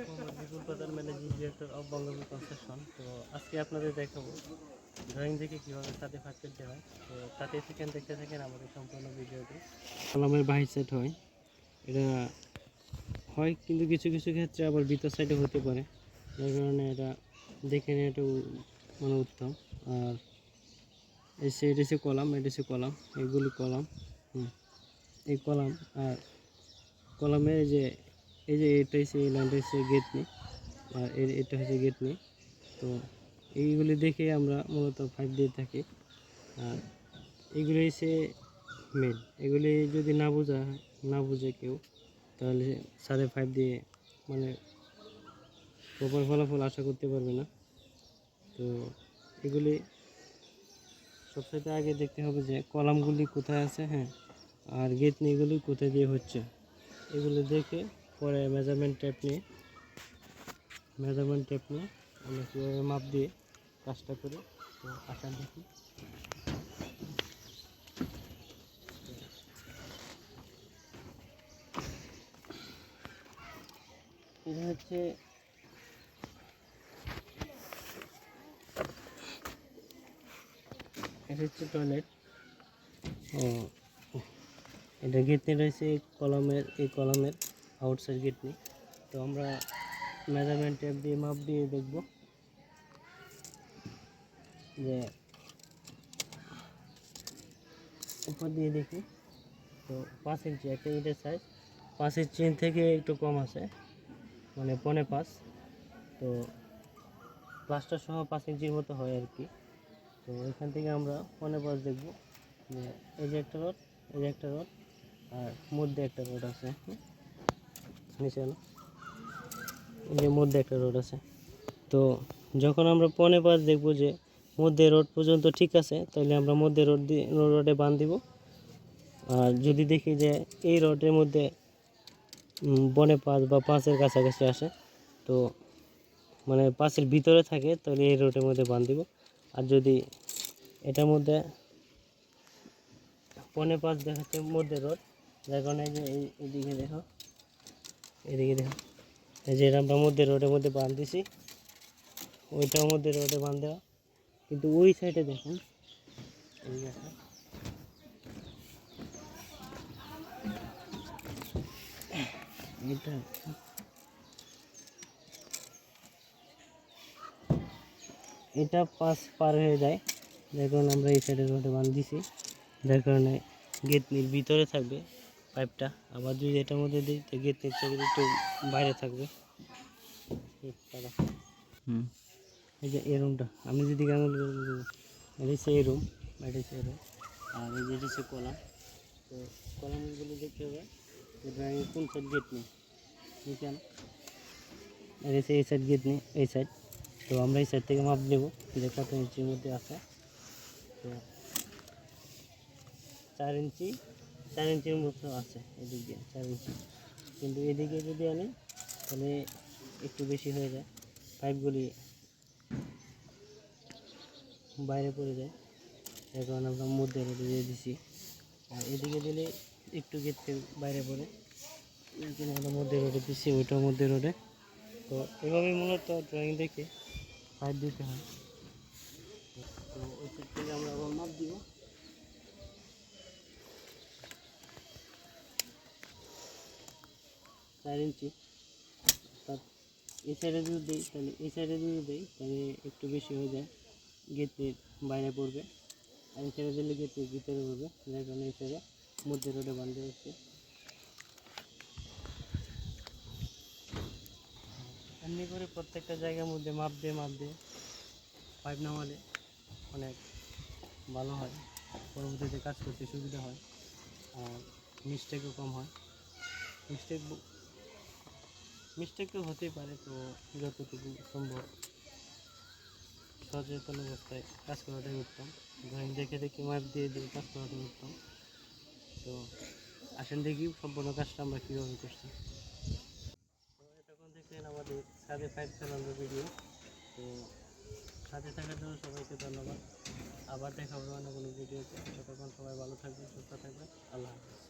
মোহাম্মদ বিপুল প্রধান, managing director of Bangabandhu construction. তো আজকে আপনাদের দেখাবো ড্রয়িং দেখে কীভাবে ছাদে ফাঁদ করতে হয়। তো সাথে দেখতে থাকেন আমাদের সম্পূর্ণ ভিডিওটি। কলমের বাহির সাইড হয়, এটা হয় কিন্তু কিছু কিছু ক্ষেত্রে আবার ভিতর সাইডে হতে পারে, যার কারণে এটা দেখে নিয়ে একটু মানে উত্তম। আর এটা হচ্ছে কলাম, এটা হচ্ছে কলাম, এগুলি কলাম, এই কলাম। আর কলামের এই যে এটা হচ্ছে এই লাইনটা হচ্ছে গেট নি, আর এটা হচ্ছে গেট নি। তো এইগুলি দেখে আমরা মূলত 5 দিয়ে থাকি। আর এগুলি হচ্ছে মেন, এগুলি যদি না বুঝে কেউ, তাহলে 5.5 দিয়ে মানে প্রপার ফলাফল আশা করতে পারবে না। তো এগুলি সবচেয়ে আগে দেখতে হবে যে কলামগুলি কোথায় আছে, হ্যাঁ, আর গেট নিগুলি কোথায় দিয়ে হচ্ছে, এগুলো দেখে পরে মেজারমেন্ট টেপ নিয়ে আমরা কীভাবে মাপ দিয়ে কাজটা করি। তো আশা দেখি এটা হচ্ছে টয়লেট। ও, এটা গেটনি রয়েছে এই কলামের আউটসাইড গেটনি। তো আমরা মেজারমেন্ট টেপ দিয়ে মাপ দিয়ে দেখব যে উপর দিয়ে দেখি। তো 5 ইঞ্চি একটা ইটের সাইজ 5 ইঞ্চি থেকে একটু কম আছে, মানে 4.5। তো প্লাস্টার সহ 5 ইঞ্চির মতো হয় আর কি। তো এখান থেকে আমরা 4.5 দেখব যে এই যে একটা রড, এই যে একটা রড, আর মধ্যে একটা রড আছে, নিচে না, এই যে মধ্যে একটা রড আছে। তো যখন আমরা 4.5 দেখব যে মধ্যে রড পর্যন্ত ঠিক আছে, তাহলে আমরা মধ্যে রডে বাঁধ দিব। আর যদি দেখি যে এই রডের মধ্যে 4.5 বা 5-এর কাছাকাছি আসে, তো মানে 5-এর ভিতরে থাকে, তাহলে এই রডের মধ্যে বাঁধ দিব। আর যদি এটার মধ্যে 4.5 দেখাচ্ছে মধ্যে রড, যার কারণে যে এইদিকে দেখো, এদিকে দেখো, এই যে আমরা মধ্যে রোডের মধ্যে বাঁধ দিছি, ওইটার মধ্যে রোডে বাঁধ দেওয়া। কিন্তু ওই সাইডে দেখেন, এটা পার হয়ে যায়, যার কারণে আমরা এই সাইডে রোডে বাঁধ দিছি, যার কারণে গেট নির ভিতরে থাকবে পাইপটা। আবার যদি এটার মধ্যে দিই, তো গেট নির থেকে একটু বাইরে থাকবে। এই যে এই রুমটা আমি যদি কেমন এটা হচ্ছে এই রুম, এটা হচ্ছে এই রুম, আর এই যে এটা হচ্ছে কলাম। তো কলামগুলো দেখতে হবে যে ড্রয়িংয়ে কোন সাইড গেট নেই, বুঝছেন? এটা হচ্ছে এই সাইড গেট নেই, এই সাইড। তো আমরা এই সাইড থেকে মাপ নেব যে কত ইঞ্চির মধ্যে আছে। তো 4 ইঞ্চির মতো আছে এদিক দিয়ে, 4 ইঞ্চি। কিন্তু এদিকে যদি আনি তাহলে একটু বেশি হয়ে যায়, পাইপগুলি বাইরে পড়ে যায়, এর কারণে আমরা মধ্যে রোডে দিয়ে দিছি। আর এদিকে দিলে একটু গেটতে বাইরে পড়ে, এর জন্য আমরা মধ্যে রোডে দিচ্ছি, ওইটার মধ্যে রোডে। তো এভাবেই মূলত ড্রয়িং দেখে পাইপ দিতে হয়। তো ওই সাইড থেকে আমরা আবার মাপ দিব। 4 ইঞ্চি, অর্থাৎ এই সাইডে যদি দিই তাহলে একটু বেশি হয়ে যায়, গেটের বাইরে পড়বে। আর এই সাইডে দিলে গেটের ভিতরে পড়বে, যার কারণে এই সাইডে মধ্যে রোডে বাঁধতে হচ্ছে। এমনি করে প্রত্যেকটা জায়গার মধ্যে মাপ দিয়ে পাইপ নামালে অনেক ভালো হয়, পরবর্তীতে কাজ করতে সুবিধা হয়, আর মিস্টেকও কম হয়। মিস্টেক তো হতেই পারে, তো যতটুকু সম্ভব সচেতন অবস্থায় কাজ করাটাই উত্তম। ড্রয়িং দেখে মাপ দিয়ে কাজ করাটাই উত্তম। তো আসেন দেখি সম্পূর্ণ কাজটা আমরা কীভাবে করছি। তো এতক্ষণ দেখলেন আমাদের ছাদে পাইপ ফেলানোর ভিডিও। তো সাথে থাকার জন্য সবাইকে ধন্যবাদ। আবার দেখা হবে অন্য কোনো ভিডিওতে। ততক্ষণ সবাই ভালো থাকবেন, সুস্থ থাকবেন। আল্লাহ হাফেজ।